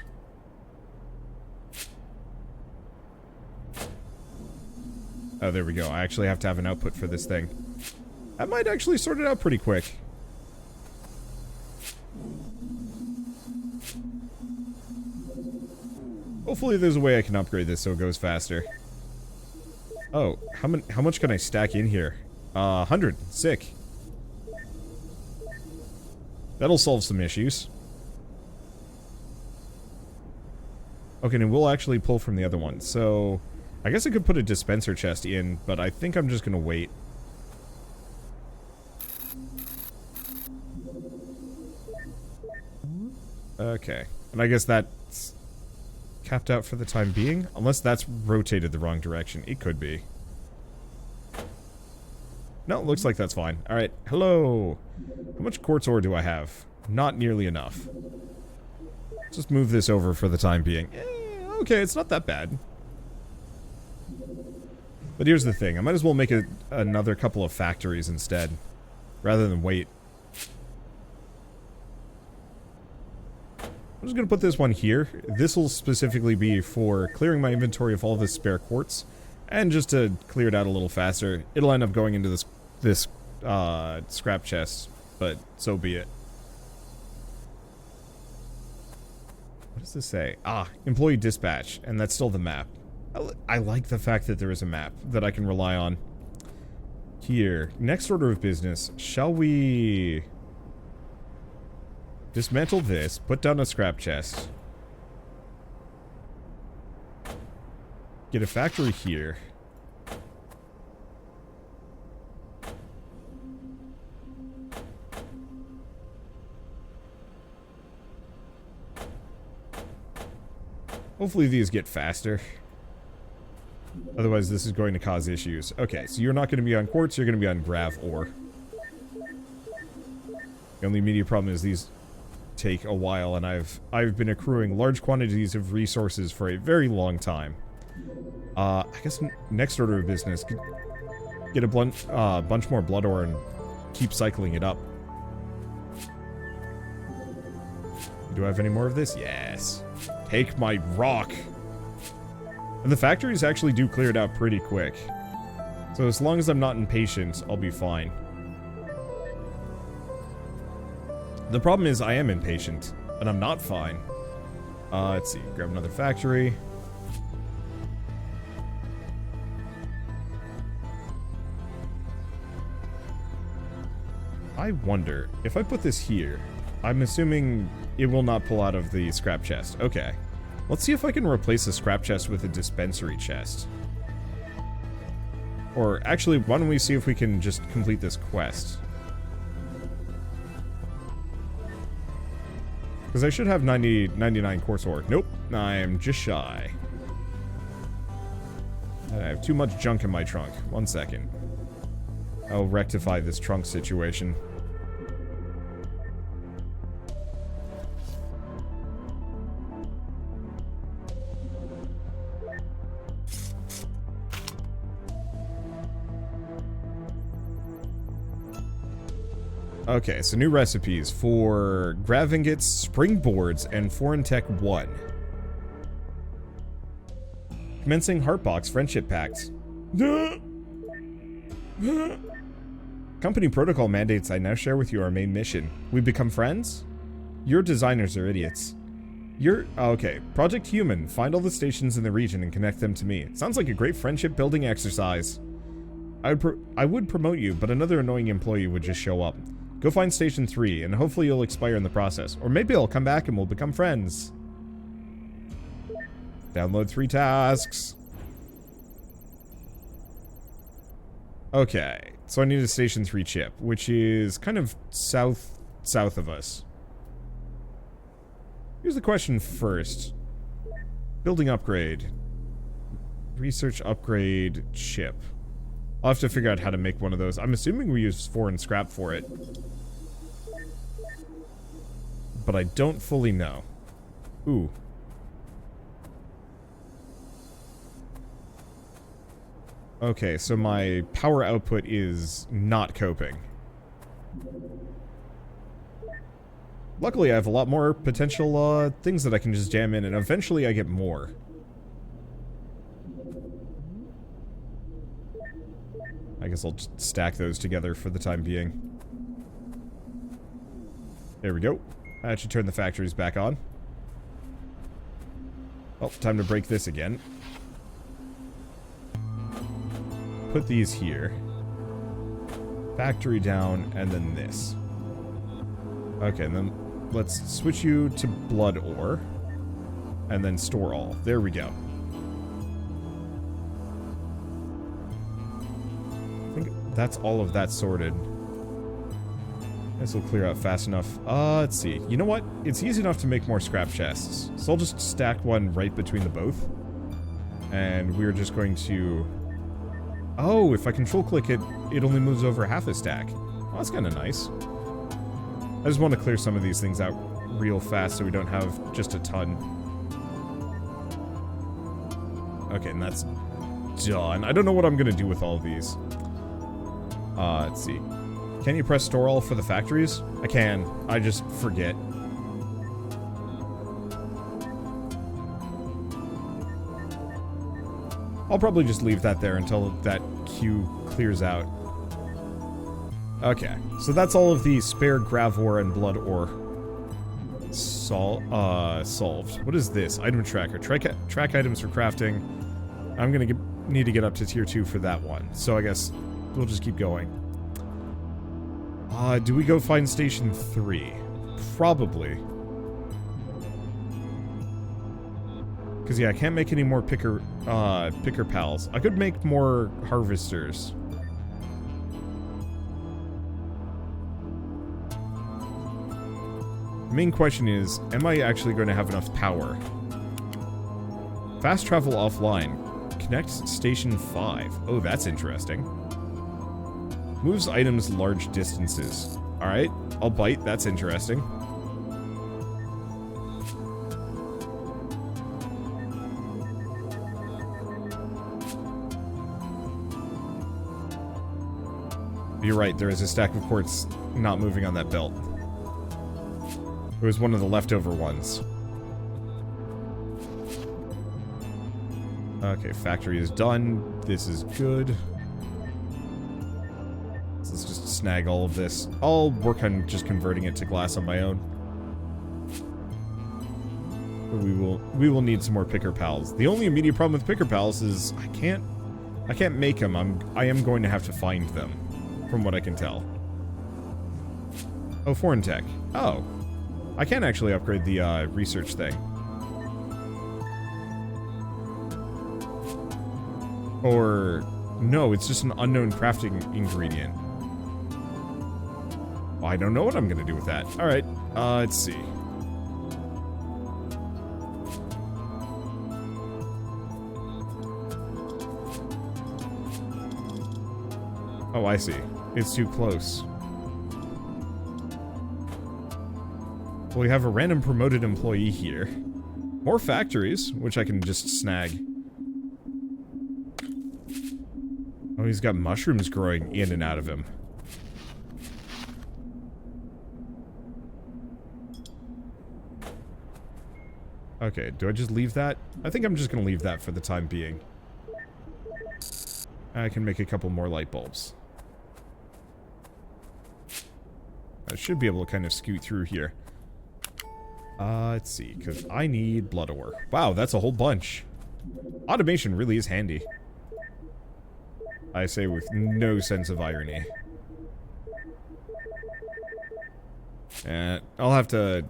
Oh, there we go. I actually have to have an output for this thing. I might actually sort it out pretty quick. Hopefully there's a way I can upgrade this so it goes faster. Oh, how much can I stack in here? 100. Sick. That'll solve some issues. Okay, and we'll actually pull from the other one. So, I guess I could put a dispenser chest in, but I think I'm just gonna wait. Okay. And I guess that's capped out for the time being? Unless that's rotated the wrong direction. It could be. No, looks like that's fine. Alright, hello! How much quartz ore do I have? Not nearly enough. Let's just move this over for the time being. Okay, it's not that bad. But here's the thing. I might as well make another couple of factories instead. Rather than wait. I'm just going to put this one here. This will specifically be for clearing my inventory of all this spare quartz. And just to clear it out a little faster, it'll end up going into this scrap chest. But so be it. What does this say? Ah, employee dispatch. And that's still the map. I like the fact that there is a map that I can rely on. Here, next order of business. Shall we dismantle this, put down a scrap chest, get a factory here, hopefully these get faster. Otherwise, this is going to cause issues. Okay, so you're not going to be on quartz, you're going to be on grav ore. The only immediate problem is these take a while, and I've been accruing large quantities of resources for a very long time. I guess next order of business, get a bunch more blood ore and keep cycling it up. Do I have any more of this? Yes. Take my rock. And the factories actually do clear it out pretty quick. So as long as I'm not impatient, I'll be fine. The problem is I am impatient, and I'm not fine. Let's see, grab another factory. I wonder, if I put this here, I'm assuming it will not pull out of the scrap chest. Okay. Let's see if I can replace the scrap chest with a dispensary chest. Or actually, why don't we see if we can just complete this quest? Because I should have 99 quartz ore. Nope, I am just shy. I have too much junk in my trunk. 1 second. I'll rectify this trunk situation. Okay, so new recipes for grav ingots, springboards, and foreign tech 1. Commencing Heartbox friendship pact. Company protocol mandates I now share with you our main mission. We become friends? Your designers are idiots. Okay. Project Human. Find all the stations in the region and connect them to me. Sounds like a great friendship building exercise. I would promote you, but another annoying employee would just show up. Go find Station 3, and hopefully you'll expire in the process. Or maybe I'll come back and we'll become friends. Download 3 tasks. Okay, so I need a Station 3 chip, which is kind of south of us. Here's the question first. Building upgrade. Research upgrade chip. I'll have to figure out how to make one of those. I'm assuming we use foreign scrap for it. But I don't fully know. Ooh. Okay, so my power output is not coping. Luckily, I have a lot more potential things that I can just jam in, and eventually I get more. I guess I'll just stack those together for the time being. There we go. That should turn the factories back on. Oh, time to break this again. Put these here. Factory down, and then this. Okay, and then let's switch you to blood ore. And then store all. There we go. I think that's all of that sorted. This will clear out fast enough. Let's see. You know what? It's easy enough to make more scrap chests. So I'll just stack one right between the both. And we're just going to... Oh, if I control click it, it only moves over half a stack. Well, that's kind of nice. I just want to clear some of these things out real fast so we don't have just a ton. Okay, and that's done. I don't know what I'm going to do with all of these. Let's see. Can you press store all for the factories? I can. I just forget. I'll probably just leave that there until that queue clears out. Okay, so that's all of the spare grav ore and blood ore solved. What is this? Item tracker. Track items for crafting. I'm gonna need to get up to tier 2 for that one. So I guess we'll just keep going. Do we go find station 3? Probably. Because, yeah, I can't make any more picker pals. I could make more harvesters. The main question is, am I actually going to have enough power? Fast travel offline. Connect station 5. Oh, that's interesting. Moves items large distances. Alright, I'll bite. That's interesting. You're right, there is a stack of quartz not moving on that belt. It was one of the leftover ones. Okay, factory is done. This is good. So let's just snag all of this. I'll work on just converting it to glass on my own. But we will need some more picker pals. The only immediate problem with picker pals is I can't make them. I am going to have to find them, from what I can tell. Oh, foreign tech. Oh. I can actually upgrade the research thing. Or, no, it's just an unknown crafting ingredient. Well, I don't know what I'm gonna do with that. Alright, let's see. Oh, I see. It's too close. Well, we have a random promoted employee here. More factories, which I can just snag. Oh, he's got mushrooms growing in and out of him. Okay, do I just leave that? I think I'm just gonna leave that for the time being. I can make a couple more light bulbs. I should be able to kind of scoot through here. Let's see, because I need blood ore. Wow, that's a whole bunch. Automation really is handy. I say with no sense of irony. And I'll have to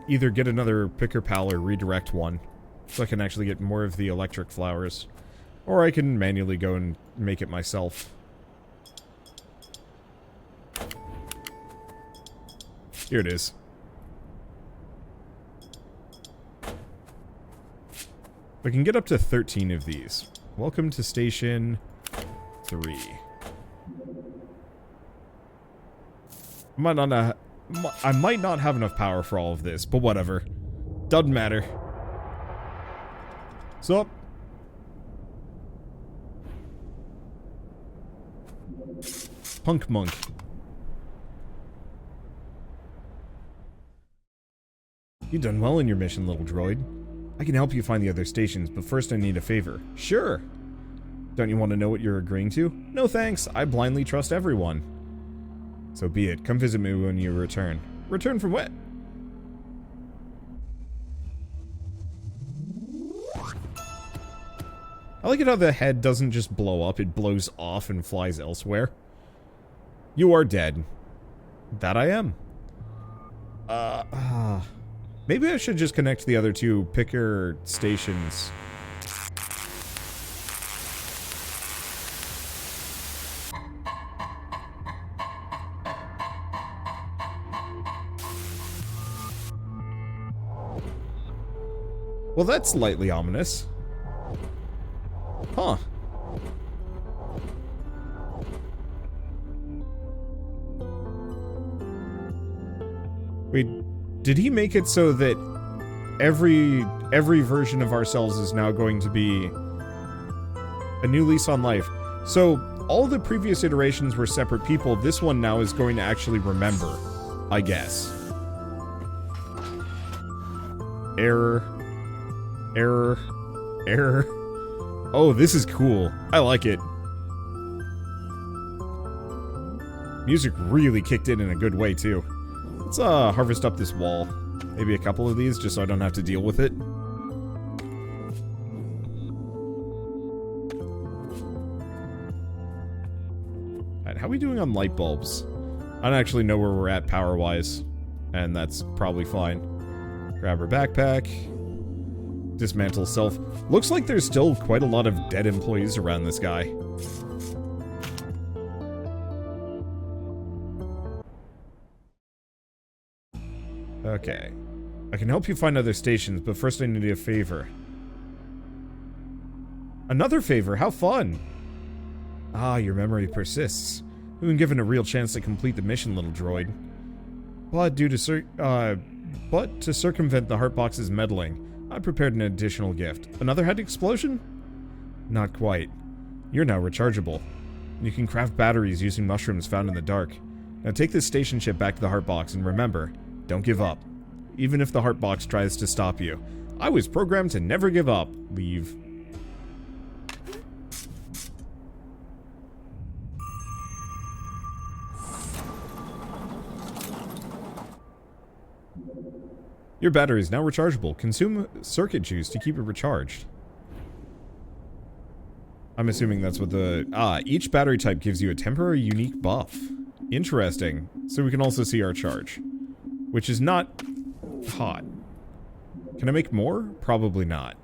either get another picker pal or redirect one, so I can actually get more of the electric flowers. Or I can manually go and make it myself. Here it is. We can get up to 13 of these. Welcome to station 3. I might not have enough power for all of this, but whatever. Doesn't matter. So, Punk Monk. You've done well in your mission, little droid. I can help you find the other stations, but first I need a favor. Sure. Don't you want to know what you're agreeing to? No thanks, I blindly trust everyone. So be it. Come visit me when you return. Return from what? I like it how the head doesn't just blow up, it blows off and flies elsewhere. You are dead. That I am. Maybe I should just connect the other two picker stations. Well, that's slightly ominous. Huh. Wait, did he make it so that every version of ourselves is now going to be a new lease on life? So, all the previous iterations were separate people. This one now is going to actually remember, I guess. Error. Error. Error. Oh, this is cool. I like it. Music really kicked in a good way, too. Let's harvest up this wall. Maybe a couple of these, just so I don't have to deal with it. Alright, how are we doing on light bulbs? I don't actually know where we're at power-wise, and that's probably fine. Grab her backpack. Dismantle self. Looks like there's still quite a lot of dead employees around this guy. Okay. I can help you find other stations, but first I need a favor. Another favor? How fun! Ah, your memory persists. You've been given a real chance to complete the mission, little droid. But to circumvent the Heartbox's meddling, I prepared an additional gift. Another head explosion? Not quite. You're now rechargeable. You can craft batteries using mushrooms found in the dark. Now take this station ship back to the Heartbox, and remember, don't give up. Even if the Heartbox tries to stop you. I was programmed to never give up. Leave. Your battery is now rechargeable. Consume circuit juice to keep it recharged. I'm assuming that's what the... each battery type gives you a temporary unique buff. Interesting. So we can also see our charge. Which is not hot. Can I make more? Probably not.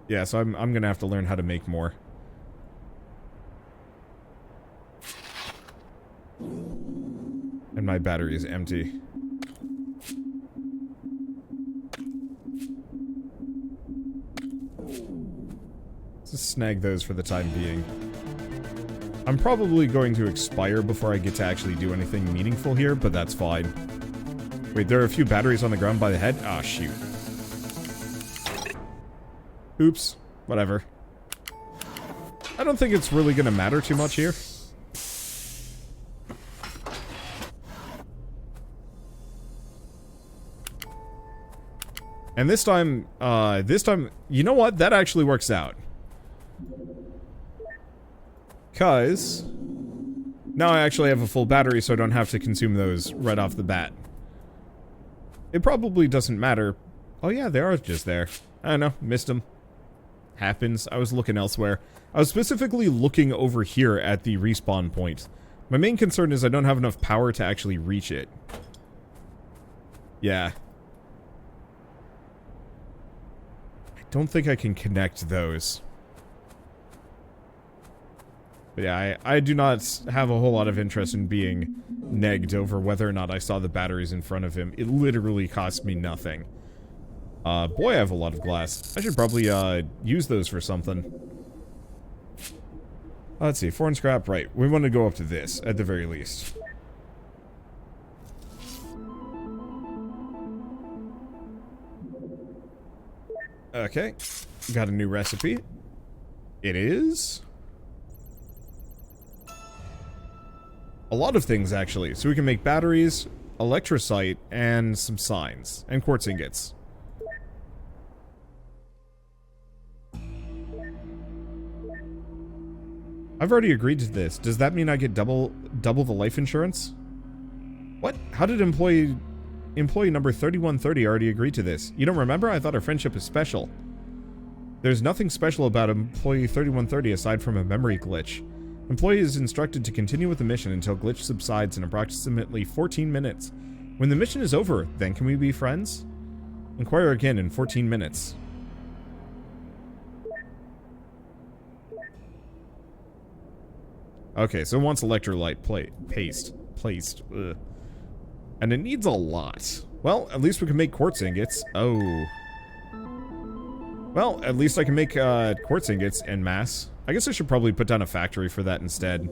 Yeah, so I'm gonna have to learn how to make more. And my battery is empty. Let's snag those for the time being. I'm probably going to expire before I get to actually do anything meaningful here, but that's fine. Wait, there are a few batteries on the ground by the head? Ah, shoot. Oops. Whatever. I don't think it's really gonna matter too much here. And this time, you know what? That actually works out. 'Cause now I actually have a full battery, so I don't have to consume those right off the bat. It probably doesn't matter. Oh yeah, they are just there. I don't know, missed them. Happens. I was looking elsewhere. I was specifically looking over here at the respawn point. My main concern is I don't have enough power to actually reach it. Yeah. I don't think I can connect those. But yeah, I do not have a whole lot of interest in being negged over whether or not I saw the batteries in front of him. It literally cost me nothing. Boy, I have a lot of glass. I should probably, use those for something. Let's see, foreign scrap, right. We want to go up to this, at the very least. Okay. Got a new recipe. It is... a lot of things, actually. So we can make batteries, electrocyte, and some signs. And quartz ingots. I've already agreed to this. Does that mean I get double the life insurance? What? How did employee number 3130 already agree to this? You don't remember? I thought our friendship is special. There's nothing special about employee 3130 aside from a memory glitch. Employee is instructed to continue with the mission until glitch subsides in approximately 14 minutes. When the mission is over, then can we be friends? Inquire again in 14 minutes. Okay, so it wants electrolyte placed. Ugh. And it needs a lot. Well, at least we can make quartz ingots. Oh. Well, at least I can make quartz ingots en masse. I guess I should probably put down a factory for that instead.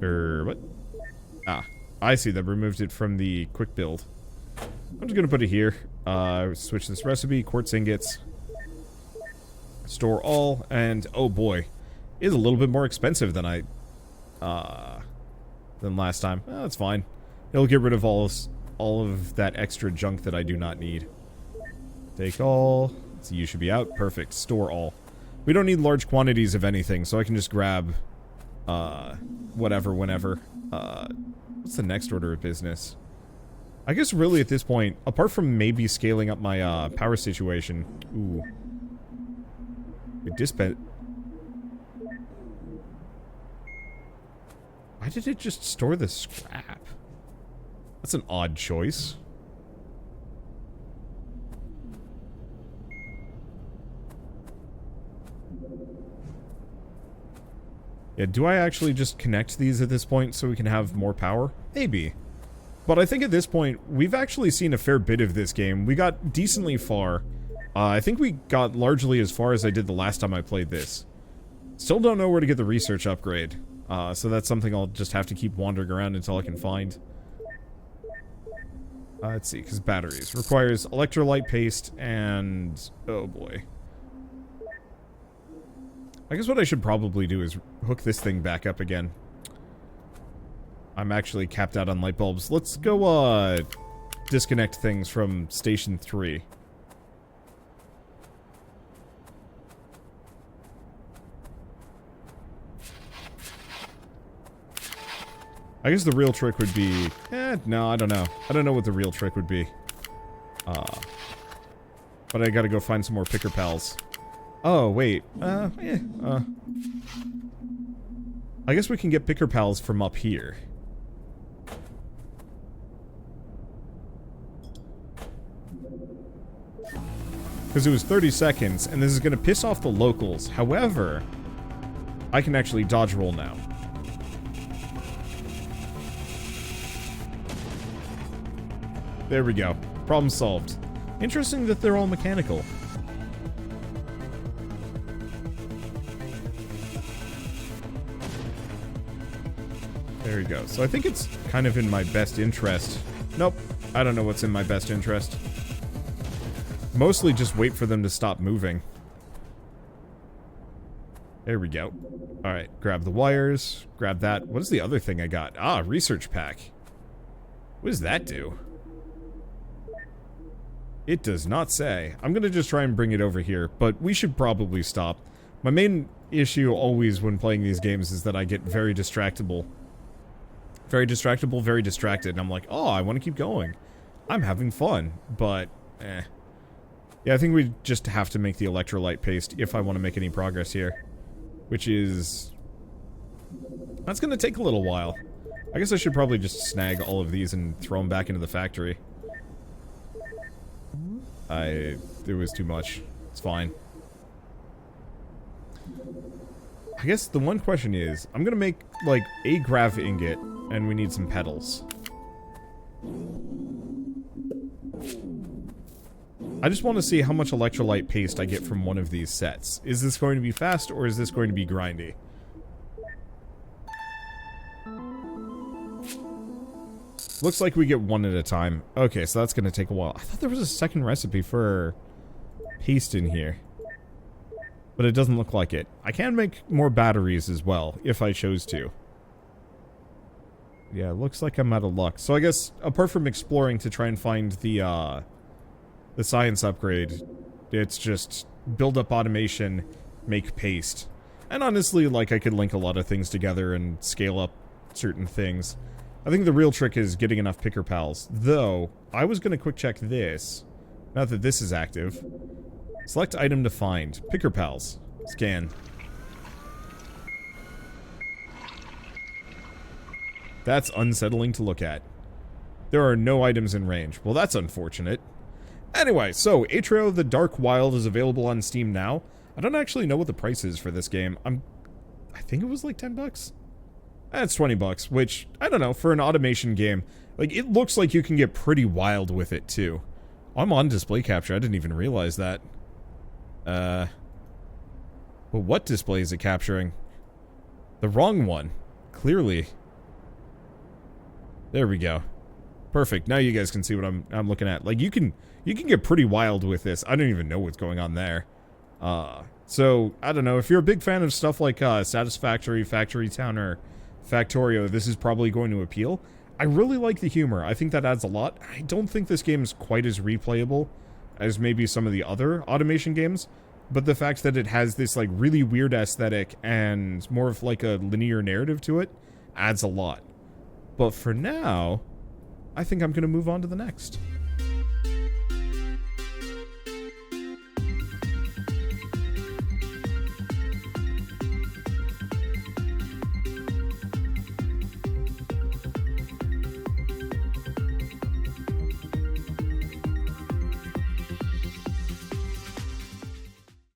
What? Ah, I see. That removed it from the quick build. I'm just gonna put it here. Switch this recipe. Quartz ingots. Store all, and oh boy, it is a little bit more expensive than than last time. That's fine. It'll get rid of all all of that extra junk that I do not need. Take all. So you should be out. Perfect. Store all. We don't need large quantities of anything, so I can just grab, whatever, whenever. What's the next order of business? I guess really at this point, apart from maybe scaling up my, power situation. Ooh. Why did it just store the scrap? That's an odd choice. Yeah, do I actually just connect these at this point so we can have more power? Maybe. But I think at this point, we've actually seen a fair bit of this game. We got decently far. I think we got largely as far as I did the last time I played this. Still don't know where to get the research upgrade. So that's something I'll just have to keep wandering around until I can find. Let's see, because batteries. Requires electrolyte paste and... oh boy. I guess what I should probably do is hook this thing back up again. I'm actually capped out on light bulbs. Let's go, disconnect things from Station 3. I guess the real trick would be... no, I don't know. I don't know what the real trick would be. But I gotta go find some more picker pals. Oh, wait. I guess we can get picker pals from up here. Because it was 30 seconds, and this is gonna piss off the locals. However, I can actually dodge roll now. There we go. Problem solved. Interesting that they're all mechanical. There we go. So I think it's kind of in my best interest. Nope. I don't know what's in my best interest. Mostly just wait for them to stop moving. There we go. Alright, grab the wires. Grab that. What is the other thing I got? Ah, research pack. What does that do? It does not say. I'm gonna just try and bring it over here, but we should probably stop. My main issue always when playing these games is that I get very distractible. Very distractible, very distracted, and I'm like, oh, I want to keep going. I'm having fun, but, eh. Yeah, I think we just have to make the electrolyte paste if I want to make any progress here. Which is... that's gonna take a little while. I guess I should probably just snag all of these and throw them back into the factory. It was too much. It's fine. I guess the one question is, I'm gonna make, like, a grav ingot, and we need some petals. I just want to see how much electrolyte paste I get from one of these sets. Is this going to be fast, or is this going to be grindy? Looks like we get one at a time. Okay, so that's gonna take a while. I thought there was a second recipe for paste in here. But it doesn't look like it. I can make more batteries as well, if I chose to. Yeah, it looks like I'm out of luck. So I guess, apart from exploring to try and find the science upgrade, it's just build up automation, make paste. And honestly, like, I could link a lot of things together and scale up certain things. I think the real trick is getting enough picker pals. Though, I was gonna quick check this. Now that this is active. Select item to find. Picker pals. Scan. That's unsettling to look at. There are no items in range. Well, that's unfortunate. Anyway, so, Atrio the Dark Wild is available on Steam now. I don't actually know what the price is for this game. I think it was like 10 bucks? That's 20 bucks, which, I don't know, for an automation game, like, it looks like you can get pretty wild with it, too. I'm on display capture, I didn't even realize that. But what display is it capturing? The wrong one. Clearly. There we go. Perfect, now you guys can see what I'm looking at. Like, you can get pretty wild with this. I don't even know what's going on there. So, I don't know, if you're a big fan of stuff like, Satisfactory, Factory Town, or Factorio, this is probably going to appeal. I really like the humor. I think that adds a lot. I don't think this game is quite as replayable as maybe some of the other automation games, but the fact that it has this like really weird aesthetic and more of like a linear narrative to it adds a lot. But for now, I think I'm going to move on to the next.